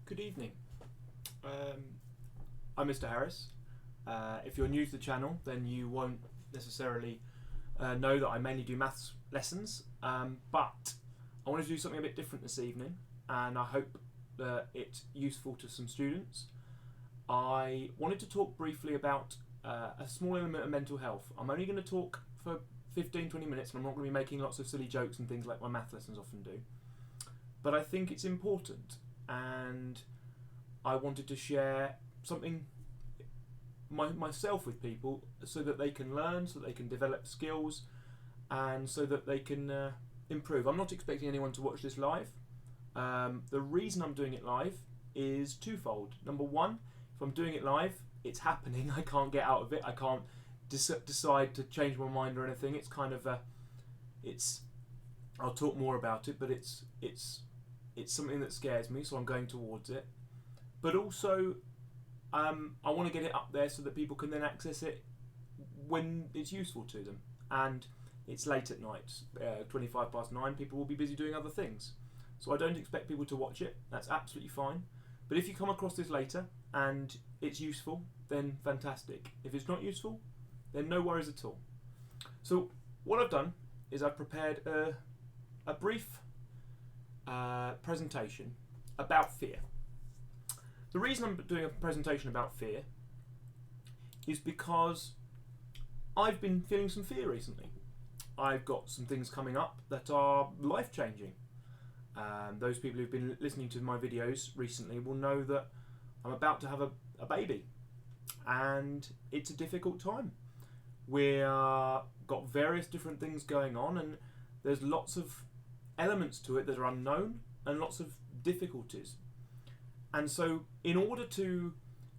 Good evening. I'm Mr. Harris. If you're new to the channel, then you won't necessarily know that I mainly do maths lessons, but I want to do something a bit different this evening, and I hope that it's useful to some students. I wanted to talk briefly about a small element of mental health. I'm only going to talk for 15-20 minutes, and I'm not going to be making lots of silly jokes and things like my math lessons often do. But I think it's important, and I wanted to share something myself with people so that they can learn, so that they can develop skills, and so that they can improve. I'm not expecting anyone to watch this live. The reason I'm doing it live is twofold. Number one, if I'm doing it live, it's happening. I can't get out of it. I can't decide to change my mind or anything. It's kind of I'll talk more about it, but it's something that scares me, so I'm going towards it. But also, I want to get it up there so that people can then access it when it's useful to them. And it's late at night, 9:25. People will be busy doing other things. So I don't expect people to watch it. That's absolutely fine. But if you come across this later and it's useful, then fantastic. If it's not useful, then no worries at all. So what I've done is I've prepared a brief presentation about fear. The reason I'm doing a presentation about fear is because I've been feeling some fear recently. I've got some things coming up that are life-changing. Those people who've been listening to my videos recently will know that I'm about to have a baby, and it's a difficult time. We've got various different things going on, and there's lots of elements to it that are unknown and lots of difficulties. And so in order to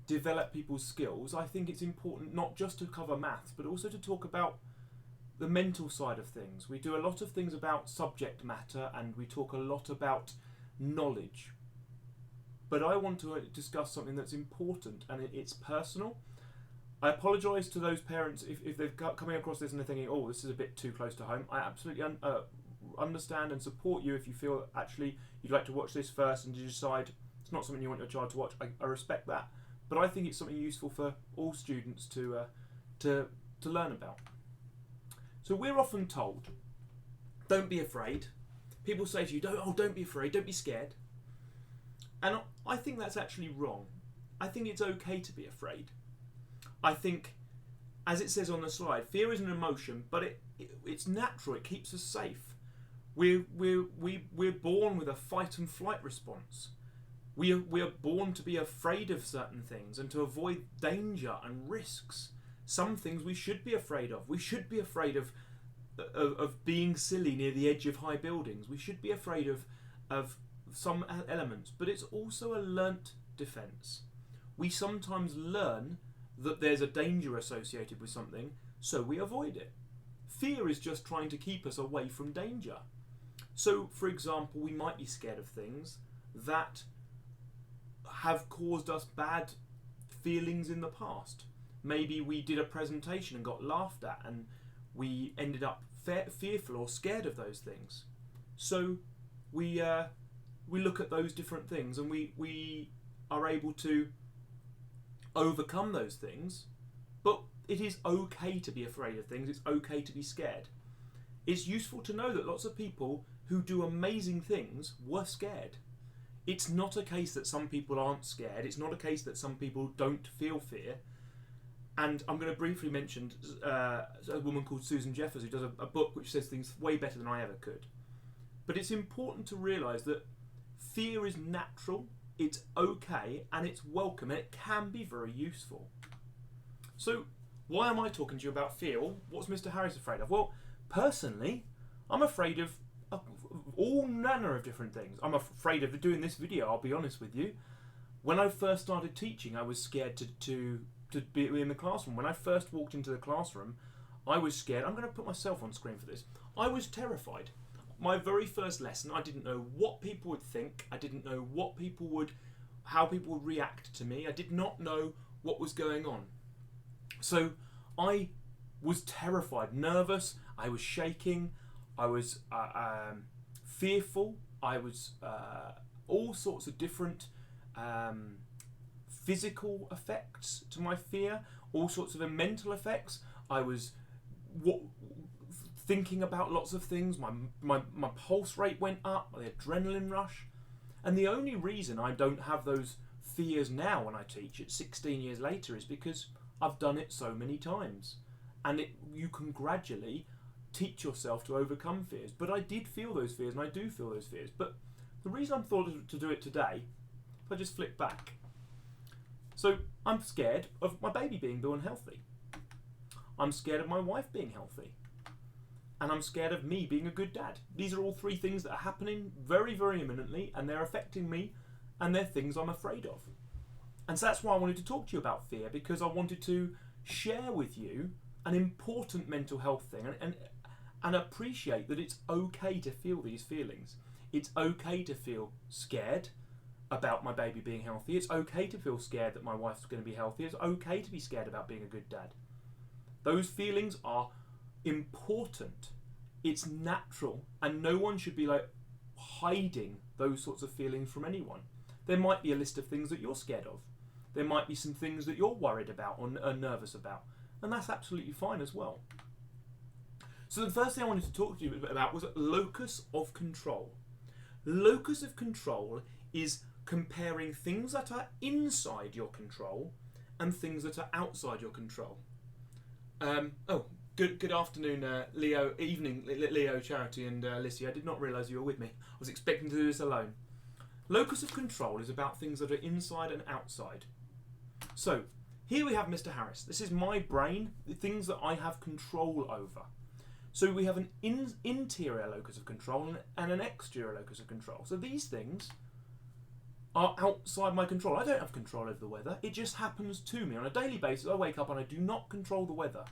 develop people's skills, I think it's important not just to cover maths, but also to talk about the mental side of things. We do a lot of things about subject matter, and we talk a lot about knowledge. But I want to discuss something that's important, and it's personal. I apologise to those parents if they're coming across this and they're thinking, oh, this is a bit too close to home. I absolutely understand and support you if you feel actually you'd like to watch this first and you decide it's not something you want your child to watch. I respect that, but I think it's something useful for all students to learn about. So we're often told, don't be afraid. People say to you, don't be afraid, don't be scared. And I think that's actually wrong. I think it's okay to be afraid. I think, as it says on the slide, fear is an emotion, but it's natural. It keeps us safe. We're born with a fight and flight response. We are born to be afraid of certain things and to avoid danger and risks. Some things we should be afraid of. We should be afraid of being silly near the edge of high buildings. We should be afraid of some elements, but it's also a learnt defence. We sometimes learn that there's a danger associated with something, so we avoid it. Fear is just trying to keep us away from danger. So, for example, we might be scared of things that have caused us bad feelings in the past. Maybe we did a presentation and got laughed at, and we ended up fearful or scared of those things. So we look at those different things, and we are able to overcome those things. But it is okay to be afraid of things. It's okay to be scared. It's useful to know that lots of people who do amazing things were scared. It's not a case that some people aren't scared. It's not a case that some people don't feel fear. And I'm going to briefly mention a woman called Susan Jeffers, who does a book which says things way better than I ever could. But it's important to realise that fear is natural, it's okay, and it's welcome, and it can be very useful. So why am I talking to you about fear? Well, what's Mr. Harris afraid of? Well, personally, I'm afraid of all manner of different things. I'm afraid of doing this video, I'll be honest with you. When I first started teaching, I was scared to be in the classroom. When I first walked into the classroom, I was scared. I'm going to put myself on screen for this. I was terrified. My very first lesson, I didn't know what people would think. I didn't know how people would react to me. I did not know what was going on. So I was terrified, nervous. I was shaking. I was fearful. I was all sorts of different physical effects to my fear, all sorts of mental effects. I was thinking about lots of things. My pulse rate went up, the adrenaline rush. And the only reason I don't have those fears now when I teach it 16 years later is because I've done it so many times. And you can gradually teach yourself to overcome fears. But I did feel those fears, and I do feel those fears. But the reason I thought to do it today, if I just flip back. So I'm scared of my baby being born healthy. I'm scared of my wife being healthy. And I'm scared of me being a good dad. These are all three things that are happening very, very imminently, and they're affecting me, and they're things I'm afraid of. And so that's why I wanted to talk to you about fear, because I wanted to share with you an important mental health thing and appreciate that it's okay to feel these feelings. It's okay to feel scared about my baby being healthy. It's okay to feel scared that my wife's going to be healthy. It's okay to be scared about being a good dad. Those feelings are important. It's natural, and no one should be hiding those sorts of feelings from anyone. There might be a list of things that you're scared of. There might be some things that you're worried about or are nervous about, and that's absolutely fine as well. So the first thing I wanted to talk to you about was locus of control. Locus of control is comparing things that are inside your control and things that are outside your control. Good afternoon, Leo. Evening, Leo, Charity, and Lissy. I did not realise you were with me. I was expecting to do this alone. Locus of control is about things that are inside and outside. So here we have Mr. Harris. This is my brain, the things that I have control over. So we have an interior locus of control and an exterior locus of control. So these things are outside my control. I don't have control over the weather. It just happens to me. On a daily basis, I wake up and I do not control the weather.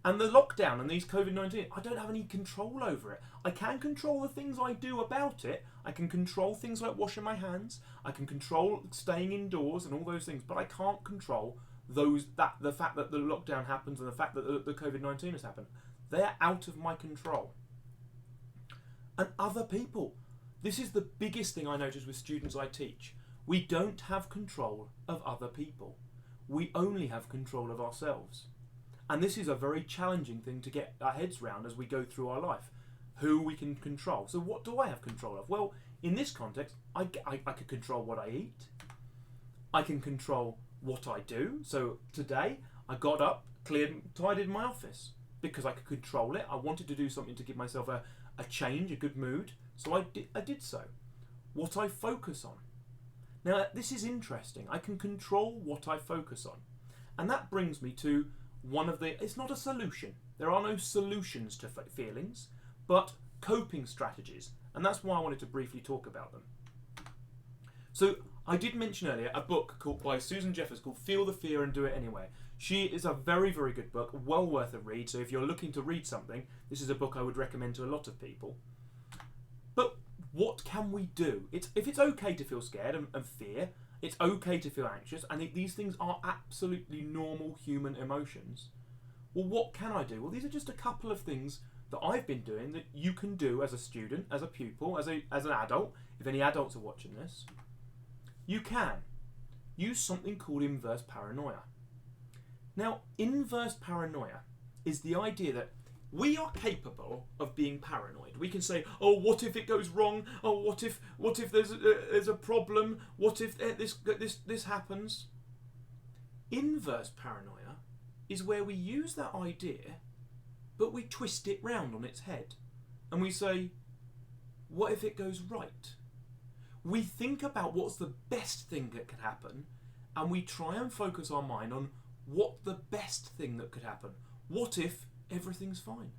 And the lockdown and these COVID-19, I don't have any control over it. I can control the things I do about it. I can control things like washing my hands. I can control staying indoors and all those things. But I can't control the fact that the lockdown happens and the fact that the COVID-19 has happened. They're out of my control. And other people. This is the biggest thing I notice with students I teach. We don't have control of other people. We only have control of ourselves. And this is a very challenging thing to get our heads around as we go through our life. Who we can control. So what do I have control of? Well, in this context, I can control what I eat. I can control what I do. So today, I got up, tidied my office because I could control it. I wanted to do something to give myself a change, a good mood. So I did so. What I focus on. Now, this is interesting. I can control what I focus on. And that brings me to it's not a solution. There are no solutions to feelings, but coping strategies. And that's why I wanted to briefly talk about them. So I did mention earlier a book by Susan Jeffers called Feel the Fear and Do It Anyway. She is a very, very good book, well worth a read. So if you're looking to read something, this is a book I would recommend to a lot of people. But what can we do? If it's okay to feel scared and fear, it's okay to feel anxious, and these things are absolutely normal human emotions. Well, what can I do? Well, these are just a couple of things that I've been doing that you can do as a student, as a pupil, as an adult. If any adults are watching this, you can use something called inverse paranoia. Now, inverse paranoia is the idea that we are capable of being paranoid. We can say, "Oh, what if it goes wrong? Oh, what if there's a problem? What if this happens?" Inverse paranoia is where we use that idea, but we twist it round on its head, and we say, "What if it goes right?" We think about what's the best thing that could happen, and we try and focus our mind on what the best thing that could happen. What if everything's fine?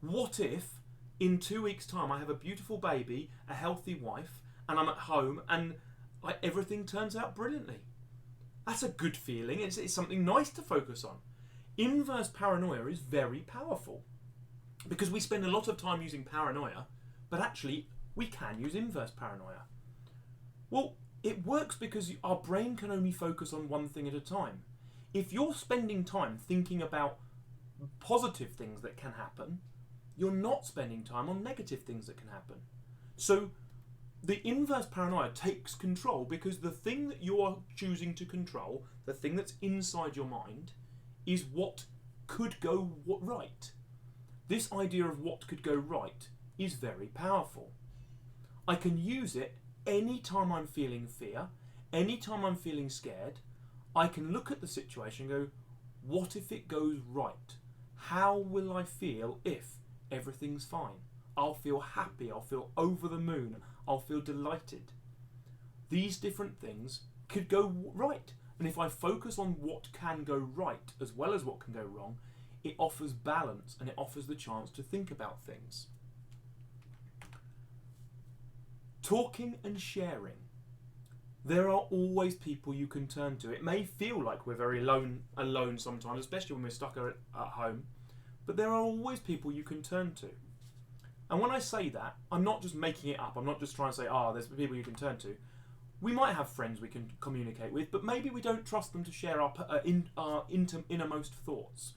What if in 2 weeks' time I have a beautiful baby, a healthy wife, and I'm at home and everything turns out brilliantly? That's a good feeling. It's something nice to focus on. Inverse paranoia is very powerful because we spend a lot of time using paranoia, but actually we can use inverse paranoia. Well, it works because our brain can only focus on one thing at a time. If you're spending time thinking about positive things that can happen, you're not spending time on negative things that can happen. So the inverse paranoia takes control because the thing that you're choosing to control, the thing that's inside your mind, is what could go right. This idea of what could go right is very powerful. I can use it any time I'm feeling fear, any time I'm feeling scared. I can look at the situation and go, what if it goes right? How will I feel if everything's fine? I'll feel happy, I'll feel over the moon, I'll feel delighted. These different things could go right. And if I focus on what can go right as well as what can go wrong, it offers balance and it offers the chance to think about things. Talking and sharing. There are always people you can turn to. It may feel like we're very alone sometimes, especially when we're stuck at home, but there are always people you can turn to. And when I say that, I'm not just making it up. I'm not just trying to say, there's people you can turn to. We might have friends we can communicate with, but maybe we don't trust them to share our innermost thoughts.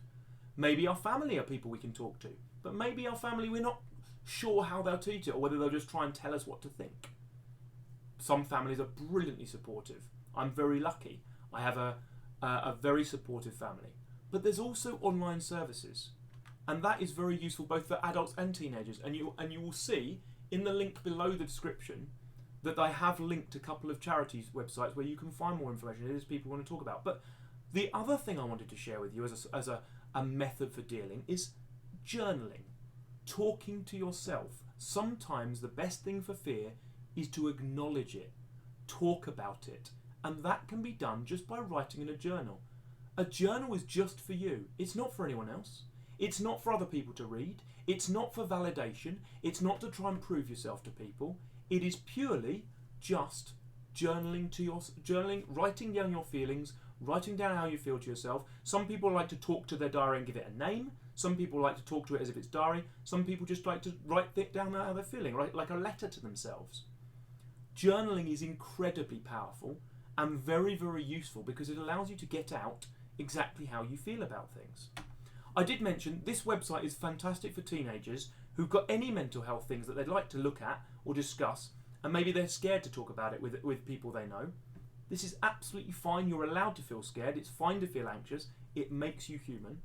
Maybe our family are people we can talk to, but maybe our family, we're not sure how they'll treat it or whether they'll just try and tell us what to think. Some families are brilliantly supportive. I'm very lucky. I have a very supportive family. But there's also online services, and that is very useful both for adults and teenagers. And you will see in the link below the description that I have linked a couple of charities websites where you can find more information. It is people want to talk about. But the other thing I wanted to share with you as a method for dealing is journaling, talking to yourself. Sometimes the best thing for fear is to acknowledge it, talk about it, and that can be done just by writing in a journal. A journal is just for you. It's not for anyone else. It's not for other people to read. It's not for validation. It's not to try and prove yourself to people. It is purely just journaling, writing down your feelings, writing down how you feel to yourself. Some people like to talk to their diary and give it a name. Some people like to talk to it as if it's diary. Some people just like to write down how they're feeling, right? Like a letter to themselves. Journaling is incredibly powerful and very, very useful because it allows you to get out exactly how you feel about things. I did mention this website is fantastic for teenagers who've got any mental health things that they'd like to look at or discuss, and maybe they're scared to talk about it with people they know. This is absolutely fine. You're allowed to feel scared. It's fine to feel anxious. It makes you human.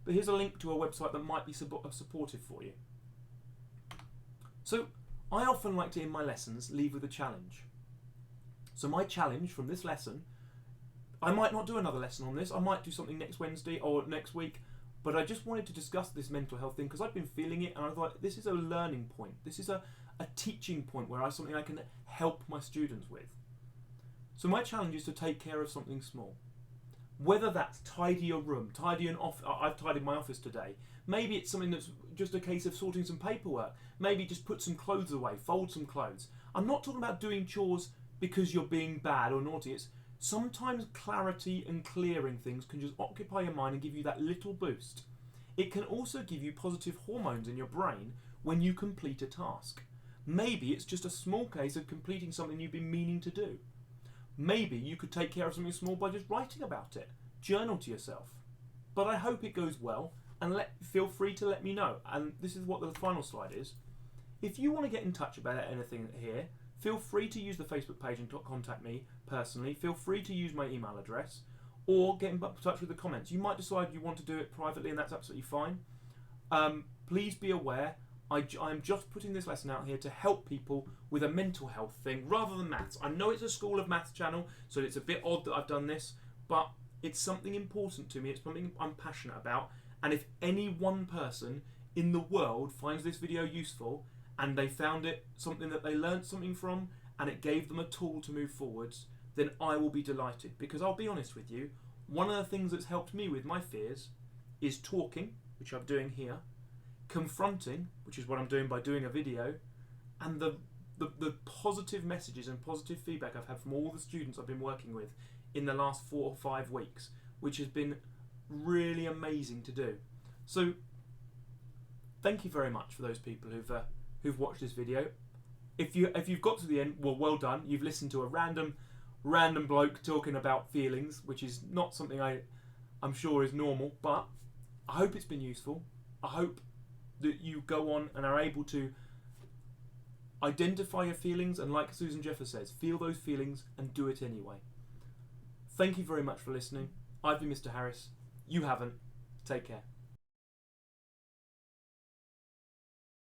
But here's a link to a website that might be supportive for you. So I often like to, in my lessons, leave with a challenge. So my challenge from this lesson, I might not do another lesson on this. I might do something next Wednesday or next week. But I just wanted to discuss this mental health thing because I've been feeling it and I thought this is a learning point. This is a teaching point where something I can help my students with. So my challenge is to take care of something small. Whether that's tidy your room, tidy an office. I've tidied my office today. Maybe it's something that's just a case of sorting some paperwork. Maybe just put some clothes away, fold some clothes. I'm not talking about doing chores because you're being bad or naughty. It's sometimes clarity and clearing things can just occupy your mind and give you that little boost. It can also give you positive hormones in your brain when you complete a task. Maybe it's just a small case of completing something you've been meaning to do. Maybe you could take care of something small by just writing about it. Journal to yourself. But I hope it goes well and feel free to let me know. And this is what the final slide is. If you want to get in touch about anything here, feel free to use the Facebook page and contact me personally. Feel free to use my email address or get in touch with the comments. You might decide you want to do it privately and that's absolutely fine. Please be aware, I'm just putting this lesson out here to help people with a mental health thing rather than maths. I know it's a School of Maths channel, so it's a bit odd that I've done this, but it's something important to me. It's something I'm passionate about. And if any one person in the world finds this video useful and they found it something that they learned something from and it gave them a tool to move forwards, then I will be delighted. Because I'll be honest with you, one of the things that's helped me with my fears is talking, which I'm doing here, confronting, which is what I'm doing by doing a video, and the positive messages and positive feedback I've had from all the students I've been working with in the last 4 or 5 weeks, which has been really amazing to do. So thank you very much for those people who've watched this video. If you've got to the end, well done. You've listened to a random bloke talking about feelings, which is not something I'm sure is normal, but I hope it's been useful. I hope that you go on and are able to Identify your feelings, and like Susan Jeffers says, feel those feelings and do it anyway. Thank you very much for listening. I've been Mr. Harris. You haven't. Take care.